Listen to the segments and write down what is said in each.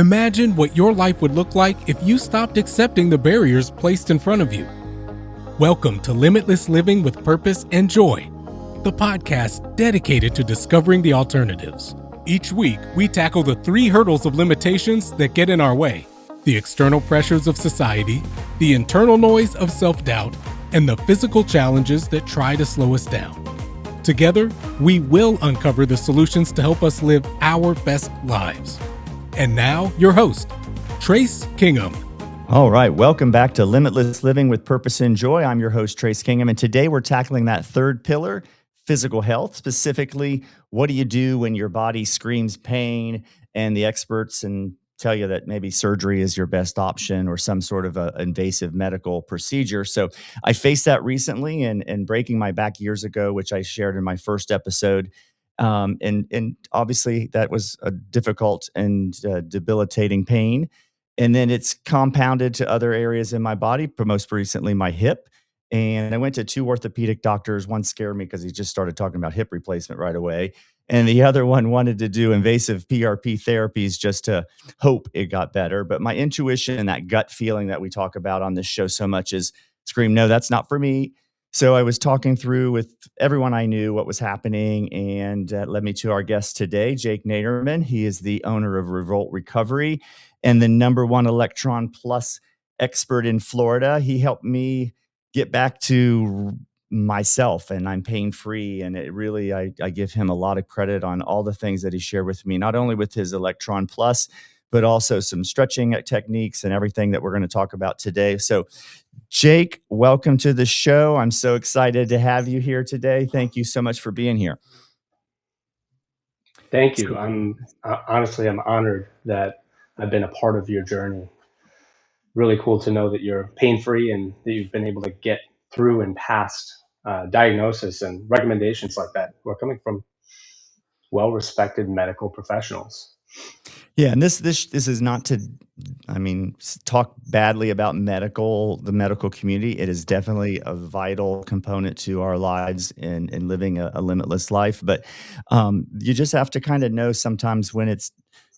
Imagine what your life would look like if you stopped accepting the barriers placed in front of you. Welcome to Limitless Living with Purpose and Joy, the podcast dedicated to discovering the alternatives. Each week, we tackle the 3 hurdles of limitations that get in our way: the external pressures of society, the internal noise of self-doubt, and the physical challenges that try to slow us down. Together, we will uncover the solutions to help us live our best lives. And now, your host, Trace Kingham. All right, welcome back to Limitless Living with Purpose and Joy. I'm your host, Trace Kingham, and today we're tackling that third pillar, physical health. Specifically, what do you do when your body screams pain and the experts tell you that maybe surgery is your best option or some sort of a invasive medical procedure? So I faced that recently and breaking my back years ago, which I shared in my first episode. And obviously that was a difficult and debilitating pain. And then it's compounded to other areas in my body, but most recently my hip. And I went to 2 orthopedic doctors. One scared me because he just started talking about hip replacement right away. And the other one wanted to do invasive PRP therapies just to hope it got better. But my intuition and that gut feeling that we talk about on this show so much is scream, no, that's not for me. So I was talking through with everyone I knew what was happening, and that led me to our guest today, Jake Naderman. He is the owner of Revolt Recovery and the #1 Electron Plus expert in Florida. He helped me get back to myself, and I'm pain-free. And it really, I give him a lot of credit on all the things that he shared with me, not only with his Electron Plus, but also some stretching techniques and everything that we're going to talk about today. So Jake, welcome to the show. I'm so excited to have you here today. Thank you so much for being here. Thank you. I'm honored that I've been a part of your journey. Really cool to know that you're pain-free and that you've been able to get through and past diagnosis and recommendations like that who are coming from well-respected medical professionals. Yeah, and this is not to, talk badly about the medical community. It is definitely a vital component to our lives in living a limitless life. But you just have to kind of know sometimes when it's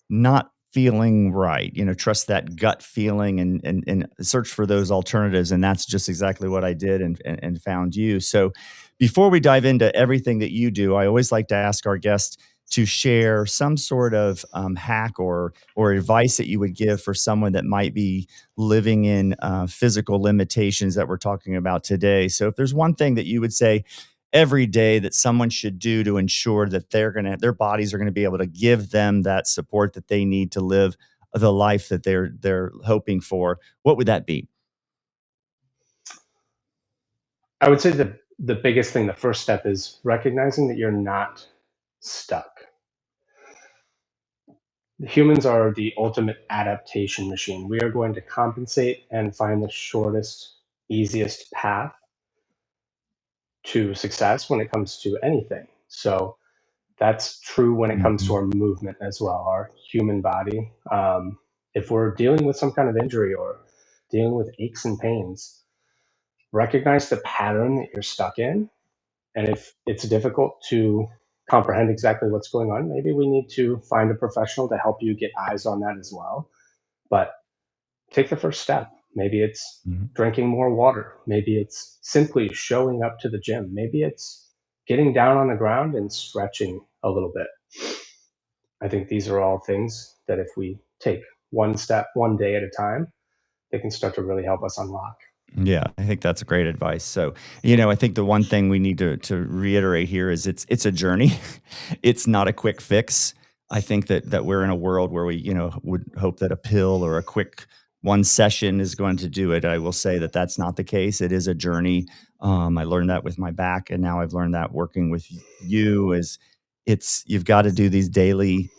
not feeling right, trust that gut feeling and search for those alternatives. And that's just exactly what I did and found you. So before we dive into everything that you do, I always like to ask our guests to share some sort of hack or advice that you would give for someone that might be living in physical limitations that we're talking about today. So if there's one thing that you would say every day that someone should do to ensure that their bodies are going to be able to give them that support that they need to live the life that they're hoping for, what would that be? I would say the biggest thing, the first step, is recognizing that you're not stuck. Humans are the ultimate adaptation machine. We are going to compensate and find the shortest, easiest path to success when it comes to anything. So that's true when it comes to our movement as well, our human body. If we're dealing with some kind of injury or dealing with aches and pains, recognize the pattern that you're stuck in. And if it's difficult to comprehend exactly what's going on, maybe we need to find a professional to help you get eyes on that as well. But take the first step. Maybe it's drinking more water. Maybe it's simply showing up to the gym. Maybe it's getting down on the ground and stretching a little bit. I think these are all things that if we take one step, one day at a time, they can start to really help us unlock. Yeah, I think that's great advice. So, I think the one thing we need to reiterate here is it's a journey. It's not a quick fix. I think that we're in a world where we, would hope that a pill or a quick one session is going to do it. I will say that that's not the case. It is a journey. I learned that with my back, and now I've learned that working with you you've got to do these daily,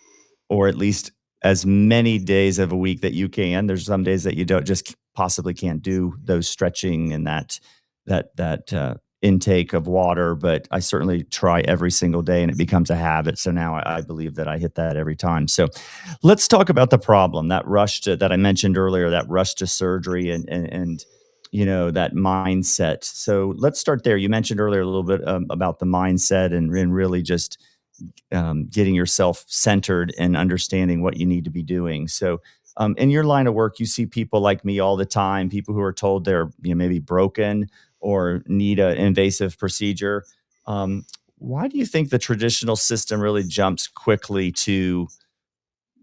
or at least as many days of a week that you can. There's some days that you don't just possibly can't do those stretching and that intake of water, but I certainly try every single day and it becomes a habit. So now I believe that I hit that every time. So let's talk about the problem, that rush that I mentioned earlier, that rush to surgery and that mindset. So let's start there. You mentioned earlier a little bit about the mindset and really just getting yourself centered and understanding what you need to be doing. So, in your line of work, you see people like me all the time, people who are told they're maybe broken or need an invasive procedure. Um, why do you think the traditional system really jumps quickly to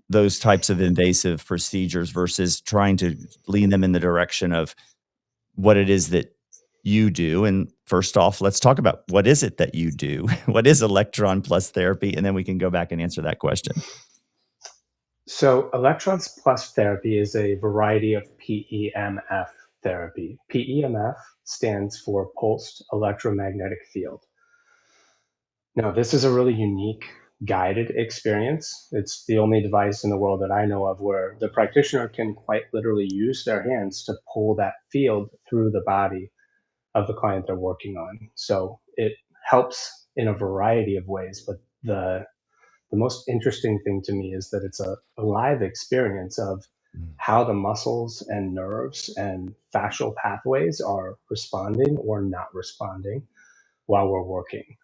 those types of invasive procedures versus trying to lean them in the direction of what it is that you do? And first off, let's talk about what is it that you do? What is electron plus therapy? And then we can go back and answer that question. So, electrons plus therapy is a variety of PEMF therapy. PEMF stands for pulsed electromagnetic field. Now, this is a really unique guided experience. It's the only device in the world that I know of where the practitioner can quite literally use their hands to pull that field through the body of the client they're working on. So it helps in a variety of ways, but the most interesting thing to me is that it's a live experience of how the muscles and nerves and fascial pathways are responding or not responding while we're working.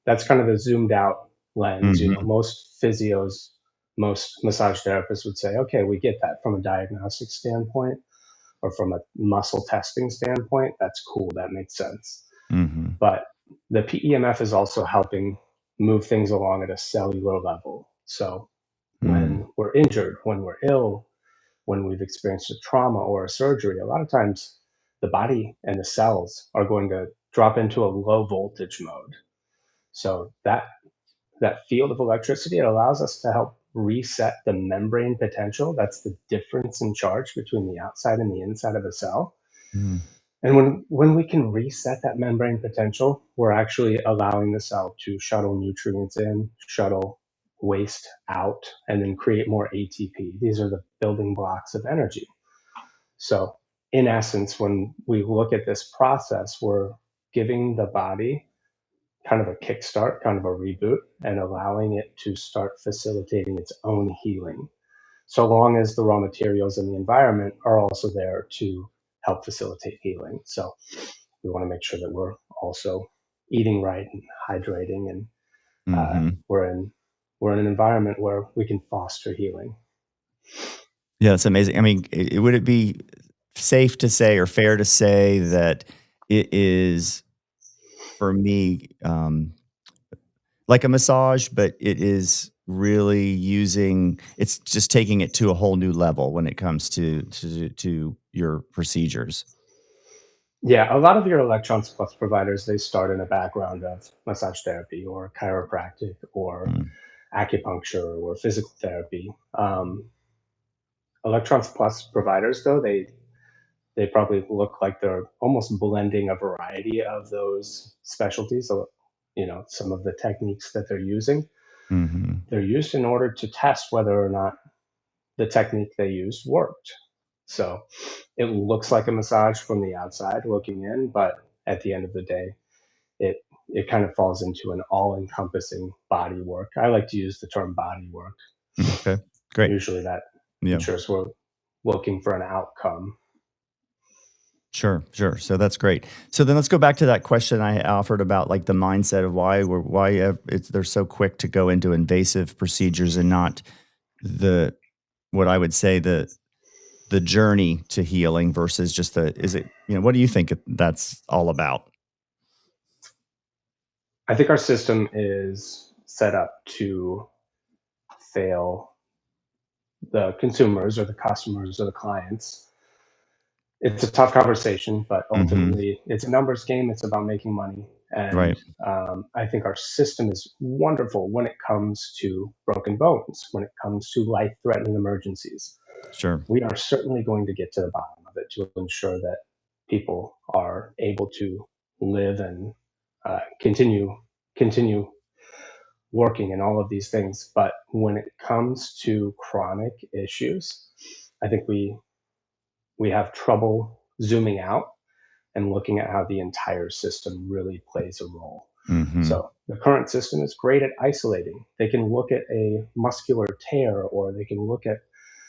That's kind of the zoomed out lens. Mhm. Most physios, most massage therapists would say, okay, we get that from a diagnostic standpoint or from a muscle testing standpoint. That's cool. That makes sense. Mhm. But the PEMF is also helping move things along at a cellular level. So Mm. when we're injured, when we're ill, when we've experienced a trauma or a surgery, a lot of times the body and the cells are going to drop into a low voltage mode. So that field of electricity, it allows us to help reset the membrane potential. That's the difference in charge between the outside and the inside of a cell. Mm. And when we can reset that membrane potential, we're actually allowing the cell to shuttle nutrients in, shuttle waste out, and then create more ATP. These are the building blocks of energy. So, in essence, when we look at this process, we're giving the body kind of a kickstart, kind of a reboot, and allowing it to start facilitating its own healing. So long as the raw materials in the environment are also there to help facilitate healing. So we want to make sure that we're also eating right and hydrating, and Mhm. we're in an environment where we can foster healing. Yeah, it's amazing. I mean, would it be safe to say or fair to say that it is, for me, like a massage, but it is really it's just taking it to a whole new level when it comes to your procedures? Yeah, a lot of your electrons plus providers, they start in a background of massage therapy or chiropractic or Mm. acupuncture or physical therapy. Electrons plus providers, though, they probably look like they're almost blending a variety of those specialties. So, some of the techniques that Mhm. they're used in order to test whether or not the technique they used worked. So it looks like a massage from the outside looking in, but at the end of the day, it it kind of falls into an all-encompassing body work. I like to use the term body work. Okay, great. Usually that Yeah. ensures we're looking for an outcome. Sure, sure. So that's great. So then let's go back to that question I offered about like the mindset of they're so quick to go into invasive procedures and not the what I would say the journey to healing versus just the is it what do you think that's all about? I think our system is set up to fail the consumers or the customers or the clients. It's a tough conversation, but Mhm. ultimately it's a numbers game. It's about making money. And Right. I think our system is wonderful when it comes to broken bones, when it comes to life threatening emergencies. Sure. We are certainly going to get to the bottom of it to ensure that people are able to live and continue working and all of these things. But when it comes to chronic issues, I think we have trouble zooming out and looking at how the entire system really plays a role. Mhm. So the current system is great at isolating. They can look at a muscular tear or they can look at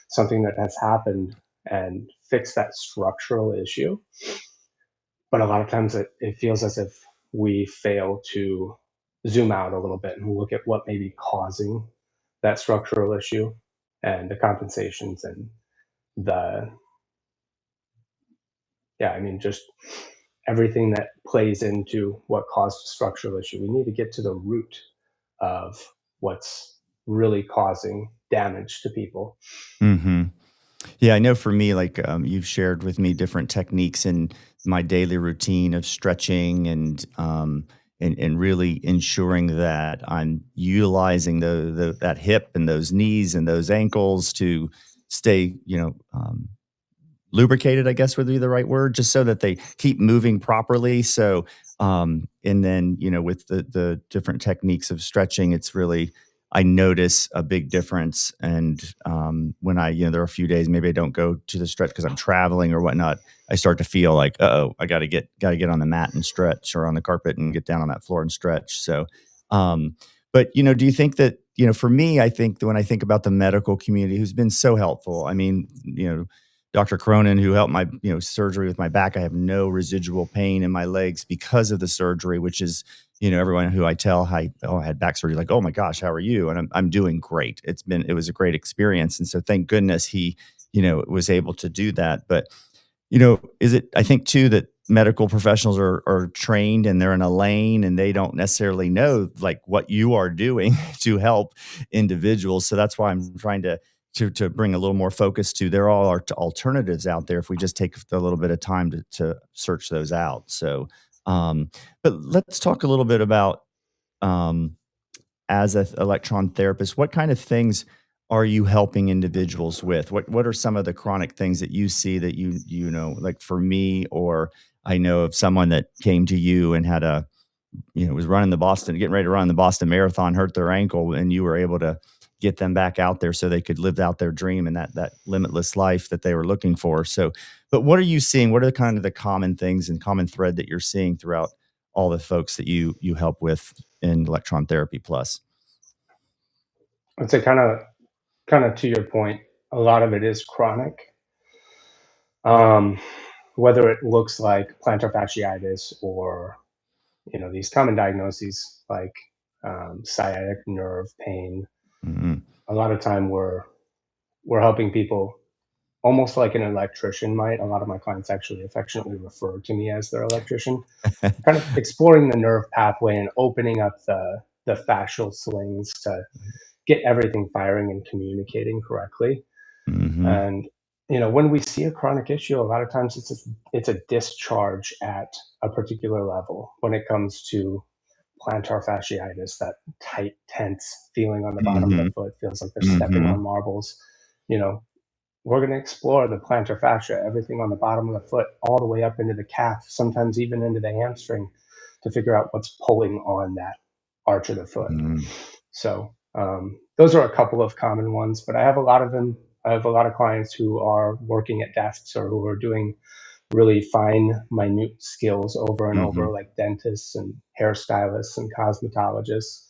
something that has happened and fix that structural issue. But a lot of times it feels as if we fail to zoom out a little bit and look at what may be causing that structural issue and the compensations and the, yeah, I mean, just everything that plays into what caused the structural issue. We need to get to the root of what's really causing damage to people. Hmm. Yeah, I know for me, like you've shared with me different techniques in my daily routine of stretching and really ensuring that I'm utilizing that hip and those knees and those ankles to stay, lubricated, I guess would be the right word, just so that they keep moving properly. So, and then, with the different techniques of stretching, it's really, I notice a big difference. And when there are a few days, maybe I don't go to the stretch because I'm traveling or whatnot. I start to feel like, oh, I got to get on the mat and stretch, or on the carpet and get down on that floor and stretch. So, but do you think that, for me, I think that when I think about the medical community who's been so helpful, I mean, Dr. Cronin, who helped my, surgery with my back. I have no residual pain in my legs because of the surgery, which is, everyone who I tell, I had back surgery, like, oh my gosh, how are you? And I'm doing great. It was a great experience. And so thank goodness he, was able to do that. But is it, I think too, that medical professionals are trained and they're in a lane and they don't necessarily know like what you are doing to help individuals. So that's why I'm trying to bring a little more focus to, there all are alternatives out there if we just take a little bit of time to search those out. So, but let's talk a little bit about, um, as an electron therapist, what kind of things are you helping individuals with? What are some of the chronic things that you see that like for me, or I know of someone that came to you and had was getting ready to run the Boston Marathon, hurt their ankle, and you were able to get them back out there so they could live out their dream and that limitless life that they were looking for. So, but what are you seeing? What are the kind of the common things and common thread that you're seeing throughout all the folks that you help with in Electron Therapy Plus? I'd say kind of to your point, a lot of it is chronic. Whether it looks like plantar fasciitis or these common diagnoses like sciatic nerve pain. Mm-hmm. A lot of time we're helping people almost like an electrician might. A lot of my clients actually affectionately refer to me as their electrician. Kind of exploring the nerve pathway and opening up the fascial slings to get everything firing and communicating correctly. Mm-hmm. And when we see a chronic issue, a lot of times it's a discharge at a particular level. When it comes to plantar fasciitis, that tight, tense feeling on the bottom of the Mm-hmm. foot, feels like they're stepping Mm-hmm. on marbles. You know, we're going to explore the plantar fascia, everything on the bottom of the foot, all the way up into the calf, sometimes even into the hamstring, to figure out what's pulling on that arch of the foot. Mm-hmm. So those are a couple of common ones, but I have a lot of them. I have a lot of clients who are working at desks or who are doing really fine, minute skills over and over, Mm-hmm. like dentists and hairstylists and cosmetologists.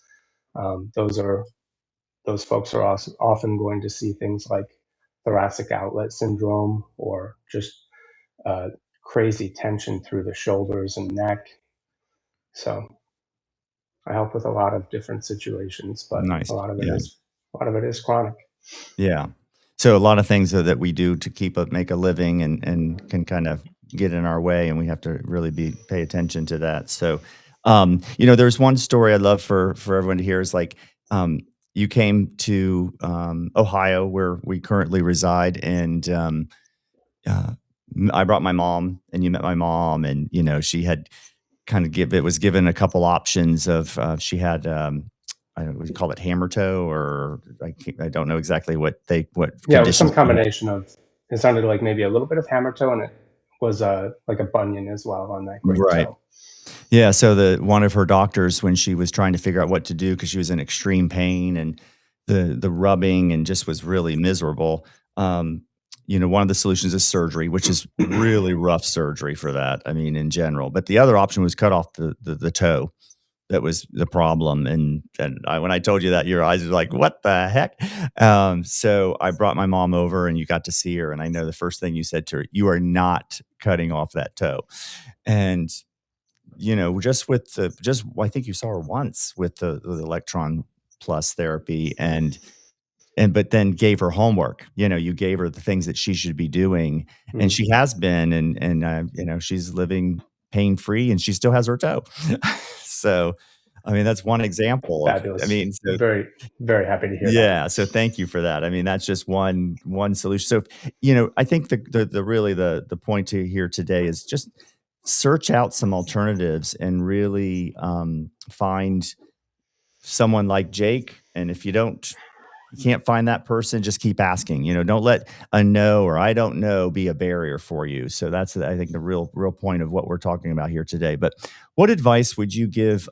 Those folks are also often going to see things like thoracic outlet syndrome or just uh, crazy tension through the shoulders and neck. So I help with a lot of different situations, but Nice. a lot of it Yeah. is chronic. Yeah. So a lot of things that we do to make a living and can kind of get in our way, and we have to really pay attention to that. So, there's one story I'd love for everyone to hear is like, you came to Ohio, where we currently reside, and uh, I brought my mom, and you met my mom, and she had was given a couple options of she had I don't know, we call it hammer toe, or I don't know exactly what Yeah, it was some conditions. combination of. It sounded like maybe a little bit of hammer toe, and it was like a bunion as well on that great Right. toe. Yeah, so the one of her doctors, when she was trying to figure out what to do because she was in extreme pain and the rubbing and just was really miserable. One of the solutions is surgery, which is really rough surgery for that. I mean, in general. But the other option was cut off the toe. That was the problem. And when I told you that, your eyes were like, "What the heck?" So I brought my mom over, and you got to see her. And I know the first thing you said to her, "You are not cutting off that toe." And just with I think you saw her once with the electron plus therapy, and but then gave her homework. You gave her the things that she should be doing, and Mm, she has been, she's living pain free, and she still has her toe. So, I mean, that's one example of. I fabulous. mean, so Very, very happy to hear that. yeah, so thank you for that. I mean, that's just one solution. So, I think the really the point to here today is just search out some alternatives and really find someone like Jake. And if you can't find that person, just keep asking. Don't let a no or I don't know be a barrier for you. So that's, I think, the real point of what we're talking about here today. But what advice would you give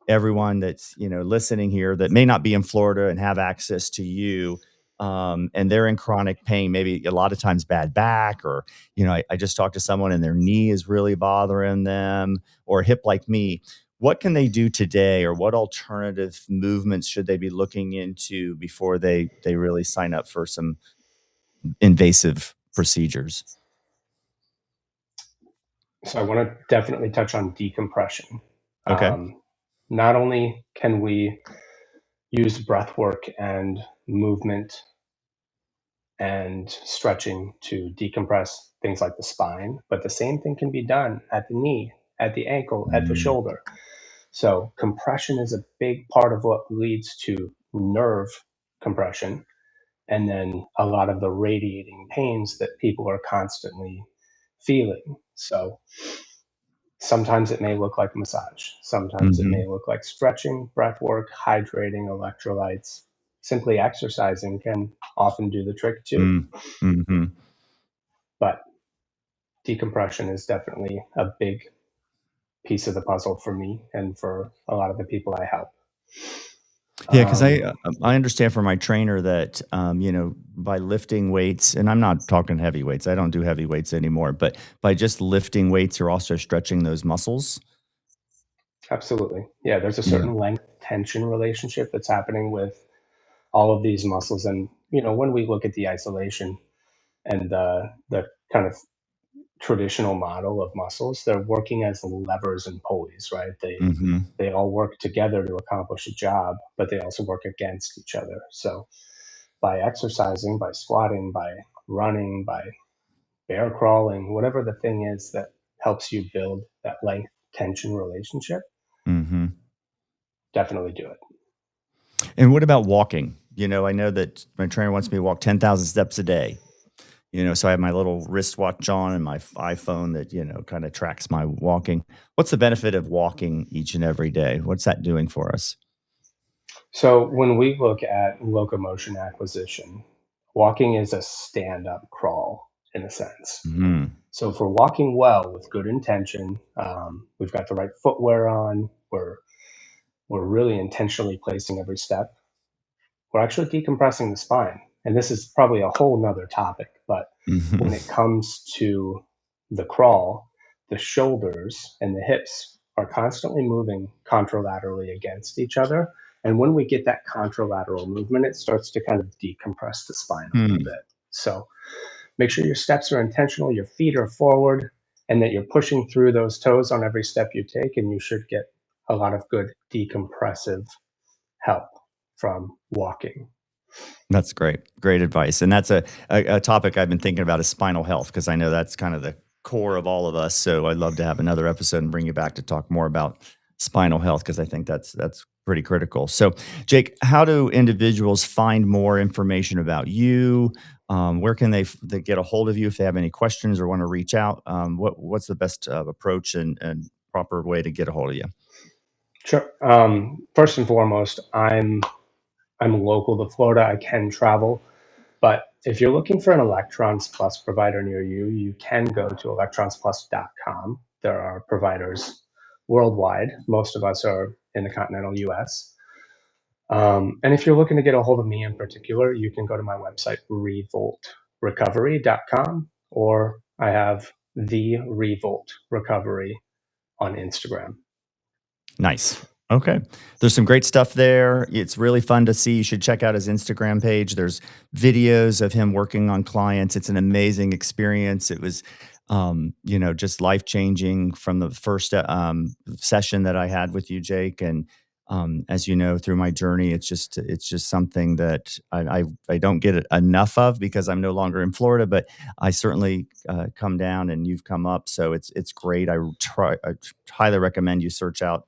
everyone that's listening here that may not be in Florida and have access to you, and they're in chronic pain, maybe a lot of times bad back, or I just talked to someone and their knee is really bothering them, or hip like me. What can they do today, or what alternative movements should they be looking into before they really sign up for some invasive procedures? So I want to definitely touch on decompression. Okay. Not only can we use breath work and movement and stretching to decompress things like the spine, but the same thing can be done at the knee, at the ankle, at the Mm, shoulder. So compression is a big part of what leads to nerve compression, and then a lot of the radiating pains that people are constantly feeling. So sometimes it may look like massage. Sometimes it may mhm, look like stretching, breath work, hydrating, electrolytes. Simply exercising can often do the trick too. mhm. But decompression is definitely a big piece of the puzzle for me and for a lot of the people I help. Yeah, because Um, I understand from my trainer that, by lifting weights, and I'm not talking heavy weights, I don't do heavy weights anymore, but by just lifting weights, you're also stretching those muscles? Absolutely. Yeah, there's a Yeah. certain length tension relationship that's happening with all of these muscles. And, when we look at the isolation and the kind of traditional model of muscles, they're working as levers and pulleys, right? Mhm. They all work together to accomplish a job, but they also work against each other. So by exercising, by squatting, by running, by bear crawling, whatever the thing is that helps you build that length tension relationship, Mhm. definitely do it. And what about walking? I know that my trainer wants me to walk 10,000 steps a day. So I have my little wristwatch on and my iPhone that, kind of tracks my walking. What's the benefit of walking each and every day? What's that doing for us? So when we look at locomotion acquisition, walking is a stand up crawl in a sense. Mhm. So if we're walking well with good intention, we've got the right footwear on, we're really intentionally placing every step, we're actually decompressing the spine. And this is probably a whole nother topic, but Mhm. when it comes to the crawl, the shoulders and the hips are constantly moving contralaterally against each other. And when we get that contralateral movement, it starts to kind of decompress the spine a little Hmm. bit. So make sure your steps are intentional, your feet are forward, and that you're pushing through those toes on every step you take. And you should get a lot of good decompressive help from walking. That's great. Great advice. And that's a topic I've been thinking about is spinal health, because I know that's kind of the core of all of us. So I'd love to have another episode and bring you back to talk more about spinal health, because I think that's pretty critical. So, Jake, how do individuals find more information about you? Where can they get a hold of you if they have any questions or want to reach out? What's the best approach and proper way to get a hold of you? Sure. First and foremost, I'm local to Florida. I can travel, but if you're looking for an Electrons Plus provider near you, you can go to electronsplus.com. There are providers worldwide. Most of us are in the continental US. And if you're looking to get a hold of me in particular, you can go to my website, revoltrecovery.com, or I have the Revolt Recovery on Instagram. Nice. Okay. There's some great stuff there. It's really fun to see. You should check out his Instagram page. There's videos of him working on clients. It's an amazing experience. It was just life changing from the first session that I had with you, Jake. And as you know, through my journey, it's just something that I don't get enough of because I'm no longer in Florida, but I certainly come down and you've come up, so it's great. I highly recommend you search out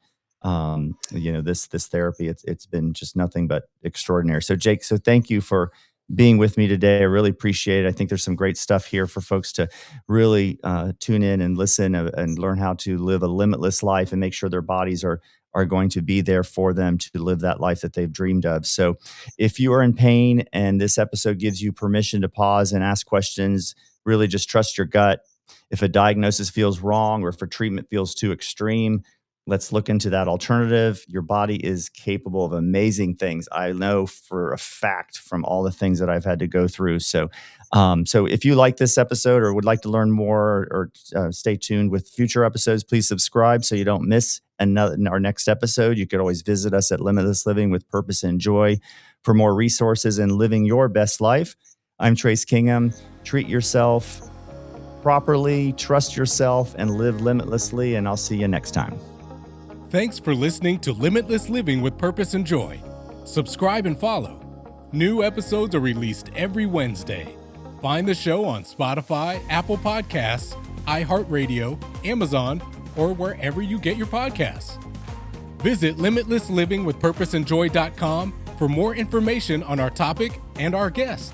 this therapy. It's been just nothing but extraordinary. So Jake, so thank you for being with me today. I really appreciate it. I think there's some great stuff here for folks to really tune in and listen and learn how to live a limitless life and make sure their bodies are going to be there for them to live that life that they've dreamed of. So if you are in pain and this episode gives you permission to pause and ask questions, really just trust your gut. If a diagnosis feels wrong or if a treatment feels too extreme, let's look into that alternative. Your body is capable of amazing things. I know for a fact from all the things that I've had to go through. So if you like this episode or would like to learn more or stay tuned with future episodes, please subscribe so you don't miss our next episode. You could always visit us at Limitless Living with Purpose and Joy for more resources in living your best life. I'm Trace Kingham. Treat yourself properly, trust yourself, and live limitlessly. And I'll see you next time. Thanks for listening to Limitless Living with Purpose and Joy. Subscribe and follow. New episodes are released every Wednesday. Find the show on Spotify, Apple Podcasts, iHeartRadio, Amazon, or wherever you get your podcasts. Visit limitlesslivingwithpurposeandjoy.com for more information on our topic and our guest.